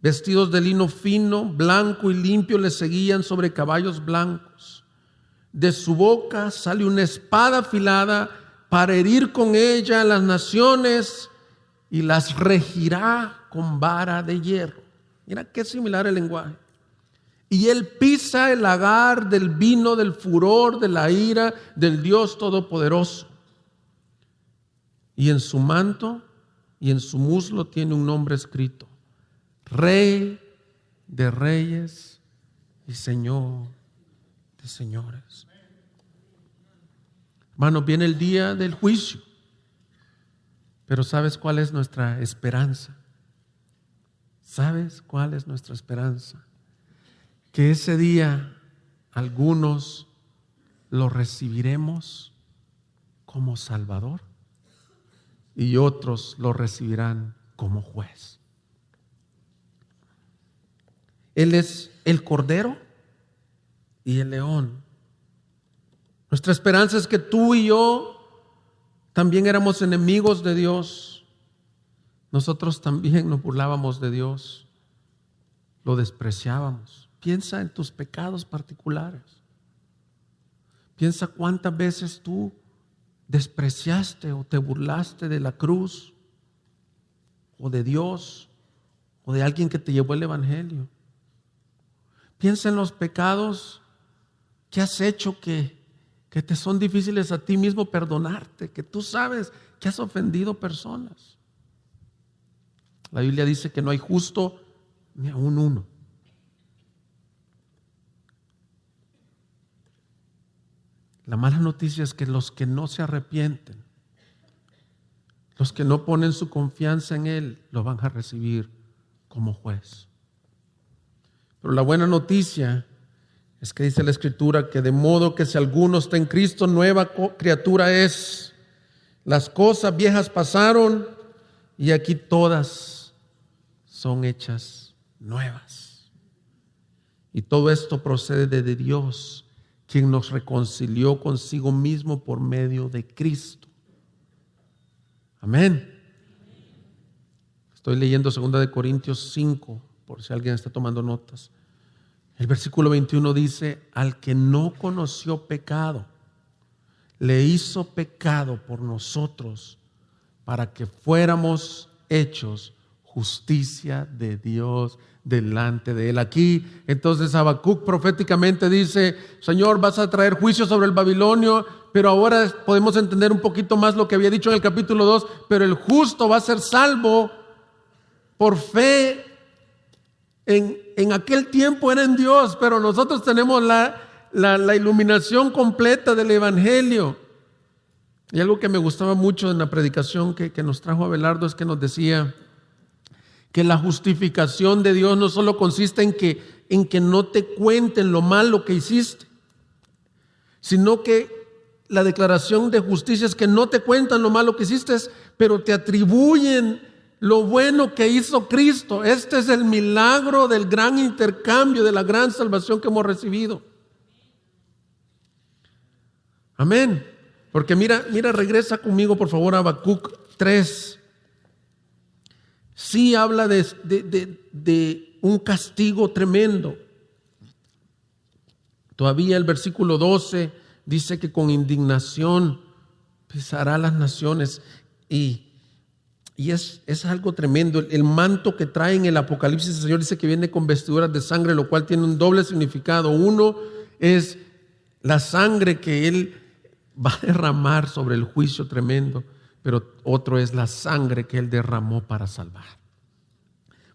vestidos de lino fino, blanco y limpio, le seguían sobre caballos blancos. De su boca sale una espada afilada para herir con ella a las naciones y las regirá con vara de hierro. Mira qué similar el lenguaje. Y él pisa el lagar del vino del furor, de la ira del Dios Todopoderoso. Y en su manto y en su muslo tiene un nombre escrito: Rey de Reyes y Señor de Señores. Hermanos, viene el día del juicio. Pero ¿sabes cuál es nuestra esperanza? ¿Sabes cuál es nuestra esperanza? Que ese día algunos lo recibiremos como Salvador y otros lo recibirán como juez. Él es el Cordero y el León. Nuestra esperanza es que tú y yo también éramos enemigos de Dios. Nosotros también nos burlábamos de Dios, lo despreciábamos. Piensa en tus pecados particulares. Piensa cuántas veces tú despreciaste o te burlaste de la cruz o de Dios o de alguien que te llevó el evangelio. Piensa en los pecados que has hecho que te son difíciles a ti mismo perdonarte, que tú sabes que has ofendido personas. La Biblia dice que no hay justo ni aun uno. La mala noticia es que los que no se arrepienten, los que no ponen su confianza en Él, lo van a recibir como juez. Pero la buena noticia es que dice la Escritura que de modo que si alguno está en Cristo, nueva criatura es. Las cosas viejas pasaron y aquí todas son hechas nuevas. Y todo esto procede de Dios, quien nos reconcilió consigo mismo por medio de Cristo. Amén. Estoy leyendo 2 Corintios 5, por si alguien está tomando notas. El versículo 21 dice: al que no conoció pecado, le hizo pecado por nosotros, para que fuéramos hechos justicia de Dios delante de Él. Aquí entonces Habacuc proféticamente dice: Señor, vas a traer juicio sobre el Babilonio, pero ahora podemos entender un poquito más lo que había dicho en el capítulo 2, pero el justo va a ser salvo por fe. En aquel tiempo era en Dios, pero nosotros tenemos la iluminación completa del Evangelio. Y algo que me gustaba mucho en la predicación que nos trajo Abelardo es que nos decía que la justificación de Dios no solo consiste en que no te cuenten lo malo que hiciste, sino que la declaración de justicia es que no te cuentan lo malo que hiciste, pero te atribuyen lo bueno que hizo Cristo. Este es el milagro del gran intercambio, de la gran salvación que hemos recibido. Amén. Porque mira, regresa conmigo por favor a Habacuc 3. Sí habla de un castigo tremendo. Todavía el versículo 12 dice que con indignación pisará las naciones. Y es algo tremendo. El manto que trae en el Apocalipsis, el Señor dice que viene con vestiduras de sangre, lo cual tiene un doble significado. Uno es la sangre que Él va a derramar sobre el juicio tremendo, pero otro es la sangre que Él derramó para salvar.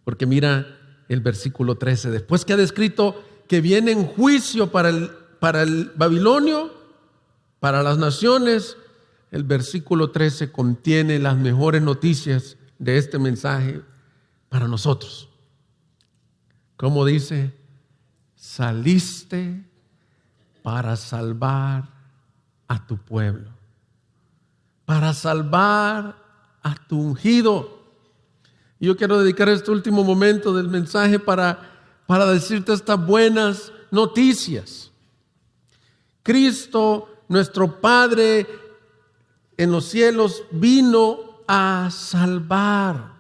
Porque mira el versículo 13. Después que ha descrito que viene en juicio para el babilonio, para las naciones, el versículo 13 contiene las mejores noticias de este mensaje para nosotros. Como dice, saliste para salvar a tu pueblo, para salvar a tu ungido. Yo quiero dedicar este último momento del mensaje para decirte estas buenas noticias. Cristo, nuestro Padre en los cielos, vino a salvar.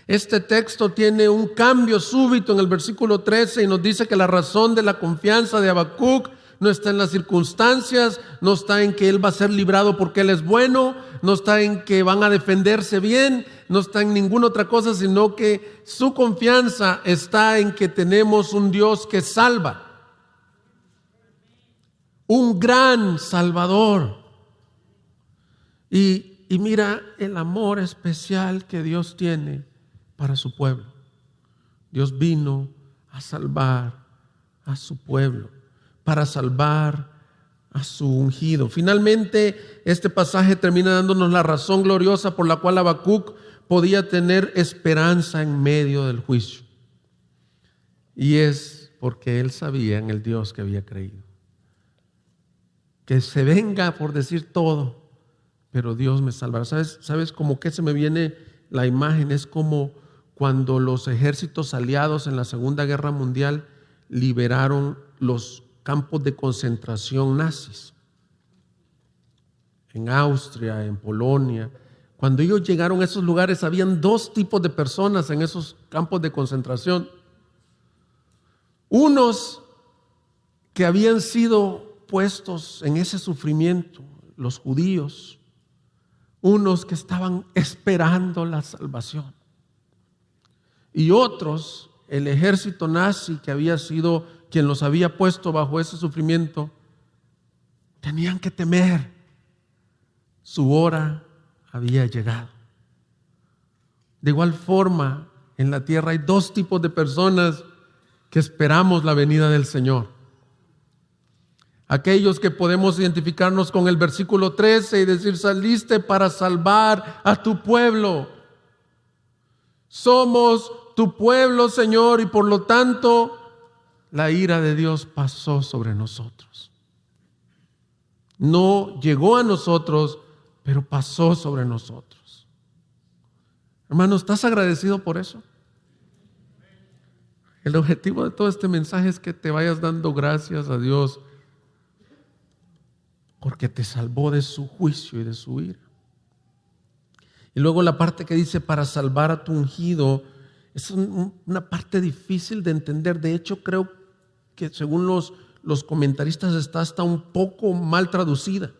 Este texto tiene un cambio súbito en el versículo 13 y nos dice que la razón de la confianza de Habacuc no está en las circunstancias, no está en que él va a ser librado porque él es bueno, no está en que van a defenderse bien, no está en ninguna otra cosa, sino que su confianza está en que tenemos un Dios que salva, un gran Salvador. Y mira el amor especial que Dios tiene para su pueblo. Dios vino a salvar a su pueblo, para salvar a su ungido. Finalmente, este pasaje termina dándonos la razón gloriosa por la cual Habacuc podía tener esperanza en medio del juicio. Y es porque él sabía en el Dios que había creído. Que se venga por decir todo, pero Dios me salvará. ¿Sabes cómo que se me viene la imagen? Es como cuando los ejércitos aliados en la Segunda Guerra Mundial liberaron los campos de concentración nazis. En Austria, en Polonia. Cuando ellos llegaron a esos lugares, habían dos tipos de personas en esos campos de concentración. Unos que habían sido puestos en ese sufrimiento, los judíos. Unos que estaban esperando la salvación. Y otros, el ejército nazi que había sido quien los había puesto bajo ese sufrimiento, tenían que temer. Su hora había llegado. De igual forma, en la tierra hay dos tipos de personas que esperamos la venida del Señor. Aquellos que podemos identificarnos con el versículo 13 y decir, saliste para salvar a tu pueblo. Somos tu pueblo, Señor, y por lo tanto la ira de Dios pasó sobre nosotros. No llegó a nosotros, pero pasó sobre nosotros. Hermano, ¿estás agradecido por eso? El objetivo de todo este mensaje es que te vayas dando gracias a Dios porque te salvó de su juicio y de su ira. Y luego la parte que dice para salvar a tu ungido es una parte difícil de entender. De hecho, creo que según los comentaristas está hasta un poco mal traducida.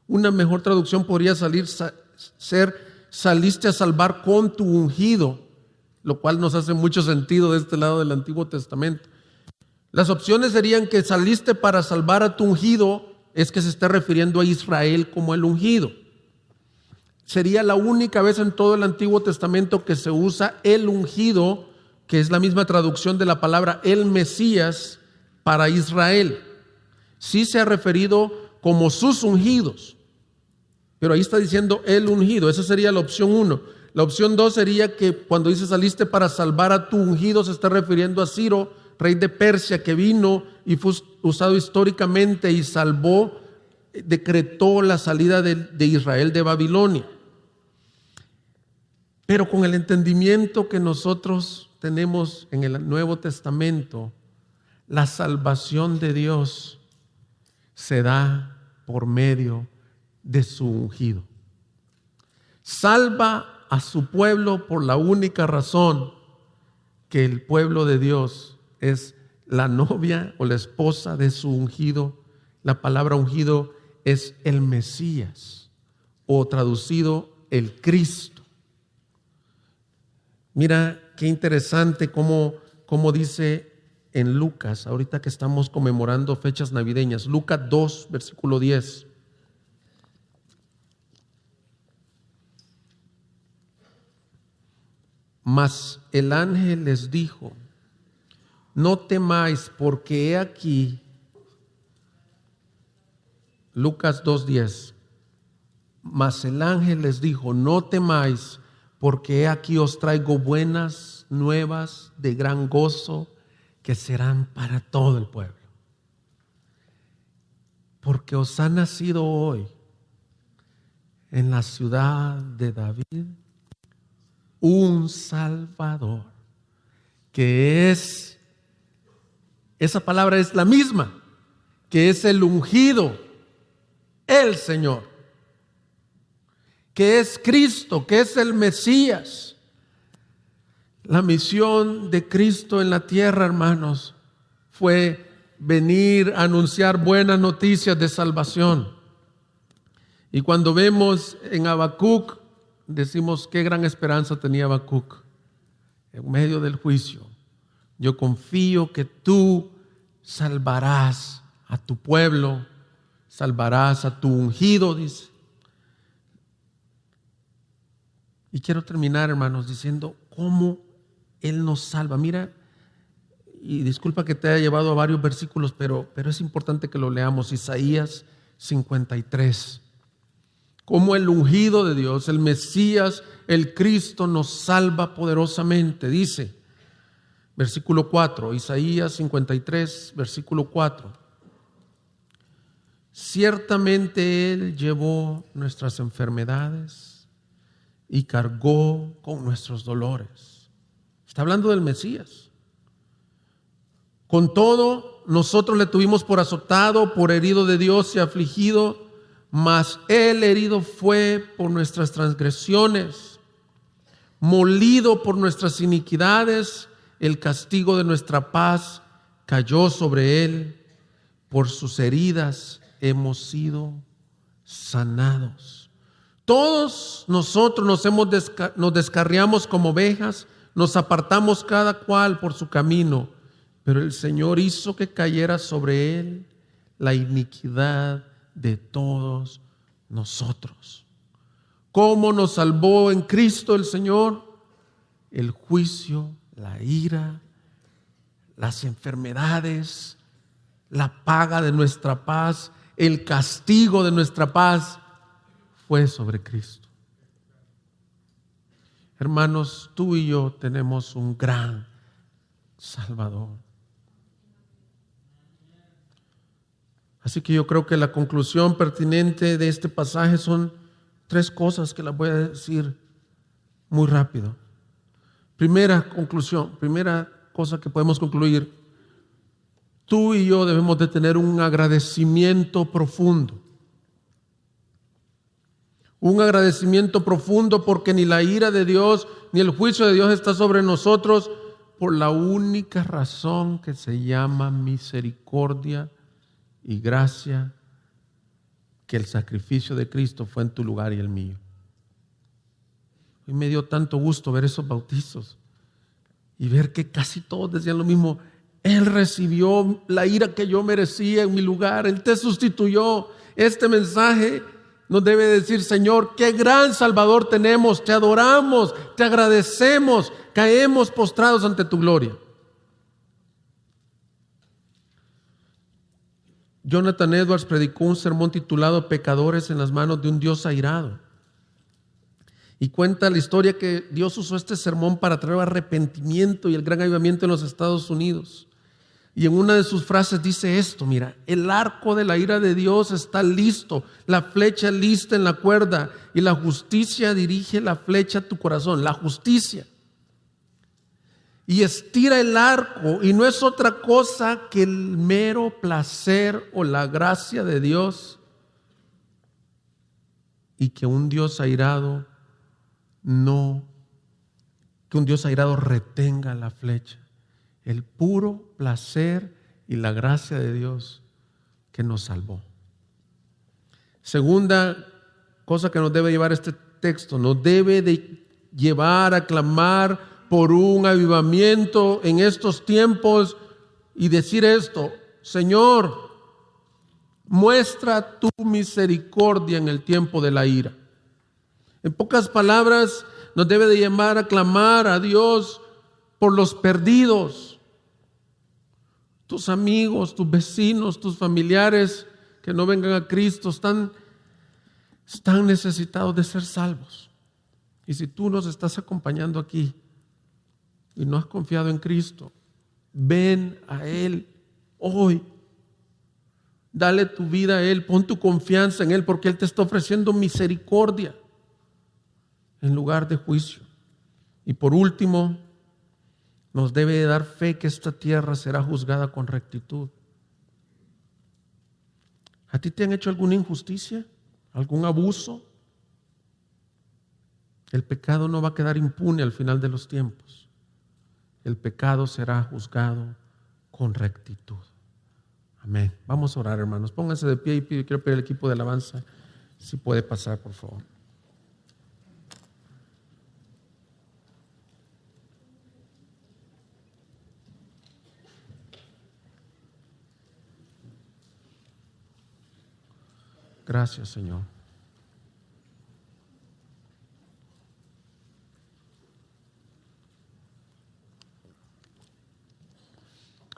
Una mejor traducción podría ser saliste a salvar con tu ungido, lo cual nos hace mucho sentido de este lado del Antiguo Testamento. Las opciones serían que saliste para salvar a tu ungido, es que se está refiriendo a Israel como el ungido. Sería la única vez en todo el Antiguo Testamento que se usa el ungido, que es la misma traducción de la palabra el Mesías para Israel. Sí se ha referido como sus ungidos, pero ahí está diciendo el ungido. Esa sería la opción 1. La opción 2 sería que cuando dice saliste para salvar a tu ungido, se está refiriendo a Ciro, rey de Persia, que vino y fue usado históricamente y salvó, decretó la salida de Israel de Babilonia. Pero con el entendimiento que nosotros tenemos en el Nuevo Testamento, la salvación de Dios se da por medio de su ungido. Salva a su pueblo por la única razón que el pueblo de Dios es la novia o la esposa de su ungido. La palabra ungido es el Mesías, o traducido el Cristo. Mira qué interesante cómo dice en Lucas, ahorita que estamos conmemorando fechas navideñas, Lucas 2, versículo 10. Mas el ángel les dijo: no temáis, porque he aquí, Lucas 2:10, mas el ángel les dijo: no temáis, porque he aquí os traigo buenas nuevas de gran gozo, que serán para todo el pueblo. Porque os ha nacido hoy en la ciudad de David un Salvador, que es, esa palabra es la misma, que es el ungido, el Señor, que es Cristo, que es el Mesías. La misión de Cristo en la tierra, hermanos, fue venir a anunciar buenas noticias de salvación. Y cuando vemos en Habacuc, decimos qué gran esperanza tenía Habacuc en medio del juicio. Yo confío que tú salvarás a tu pueblo, salvarás a tu ungido, dice. Y quiero terminar, hermanos, diciendo cómo Él nos salva. Mira, y disculpa que te haya llevado a varios versículos, pero es importante que lo leamos. Isaías 53. Cómo el ungido de Dios, el Mesías, el Cristo, nos salva poderosamente. Dice, versículo 4, Isaías 53, versículo 4. Ciertamente Él llevó nuestras enfermedades y cargó con nuestros dolores. Está hablando del Mesías. Con todo, nosotros le tuvimos por azotado, por herido de Dios y afligido, mas Él herido fue por nuestras transgresiones, molido por nuestras iniquidades, el castigo de nuestra paz cayó sobre Él, por sus heridas hemos sido sanados. Todos nosotros nos descarriamos como ovejas, nos apartamos cada cual por su camino, pero el Señor hizo que cayera sobre Él la iniquidad de todos nosotros. ¿Cómo nos salvó en Cristo el Señor? El juicio, la ira, las enfermedades, la paga de nuestra paz, el castigo de nuestra paz fue sobre Cristo. Hermanos, tú y yo tenemos un gran Salvador. Así que yo creo que la conclusión pertinente de este pasaje son tres cosas que las voy a decir muy rápido. Primera conclusión, primera cosa que podemos concluir: tú y yo debemos de tener un agradecimiento profundo. Un agradecimiento profundo, porque ni la ira de Dios ni el juicio de Dios está sobre nosotros, por la única razón que se llama misericordia y gracia, que el sacrificio de Cristo fue en tu lugar y el mío. Y me dio tanto gusto ver esos bautizos y ver que casi todos decían lo mismo: Él recibió la ira que yo merecía en mi lugar, Él te sustituyó. Este mensaje nos debe decir: Señor, qué gran Salvador tenemos, te adoramos, te agradecemos, caemos postrados ante tu gloria. Jonathan Edwards predicó un sermón titulado Pecadores en las manos de un Dios airado. Y cuenta la historia que Dios usó este sermón para traer arrepentimiento y el gran avivamiento en los Estados Unidos. Y en una de sus frases dice esto: mira, el arco de la ira de Dios está listo, la flecha lista en la cuerda, y la justicia dirige la flecha a tu corazón. La justicia. Y estira el arco, y no es otra cosa que el mero placer o la gracia de Dios, y que un Dios airado retenga la flecha. El puro placer y la gracia de Dios que nos salvó. Segunda cosa que nos debe llevar este texto: nos debe de llevar a clamar por un avivamiento en estos tiempos y decir esto: Señor, muestra tu misericordia en el tiempo de la ira. En pocas palabras, nos debe de llamar a clamar a Dios por los perdidos. Tus amigos, tus vecinos, tus familiares que no vengan a Cristo están necesitados de ser salvos. Y si tú nos estás acompañando aquí y no has confiado en Cristo, ven a Él hoy. Dale tu vida a Él, pon tu confianza en Él, porque Él te está ofreciendo misericordia en lugar de juicio. Y por último, nos debe de dar fe que esta tierra será juzgada con rectitud. ¿A ti te han hecho alguna injusticia? ¿Algún abuso? El pecado no va a quedar impune al final de los tiempos. El pecado será juzgado con rectitud. Amén. Vamos a orar, hermanos. Pónganse de pie y quiero pedir al equipo de alabanza si puede pasar, por favor. Gracias, Señor.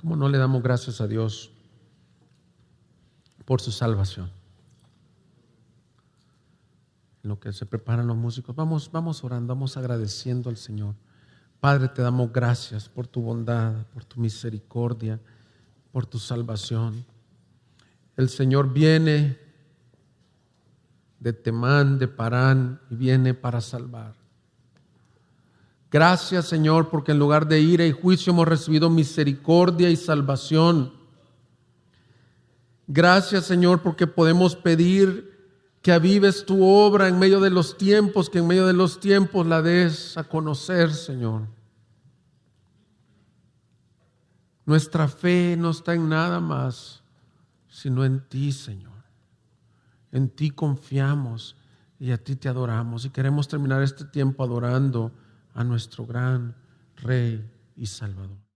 ¿Cómo no le damos gracias a Dios por su salvación? En lo que se preparan los músicos, vamos orando, vamos agradeciendo al Señor. Padre, te damos gracias por tu bondad, por tu misericordia, por tu salvación. El Señor viene de Temán, de Parán, y viene para salvar. Gracias, Señor, porque en lugar de ira y juicio hemos recibido misericordia y salvación. Gracias, Señor, porque podemos pedir que avives tu obra en medio de los tiempos, que en medio de los tiempos la des a conocer, Señor. Nuestra fe no está en nada más, sino en ti, Señor. En ti confiamos y a ti te adoramos. Y queremos terminar este tiempo adorando a nuestro gran Rey y Salvador.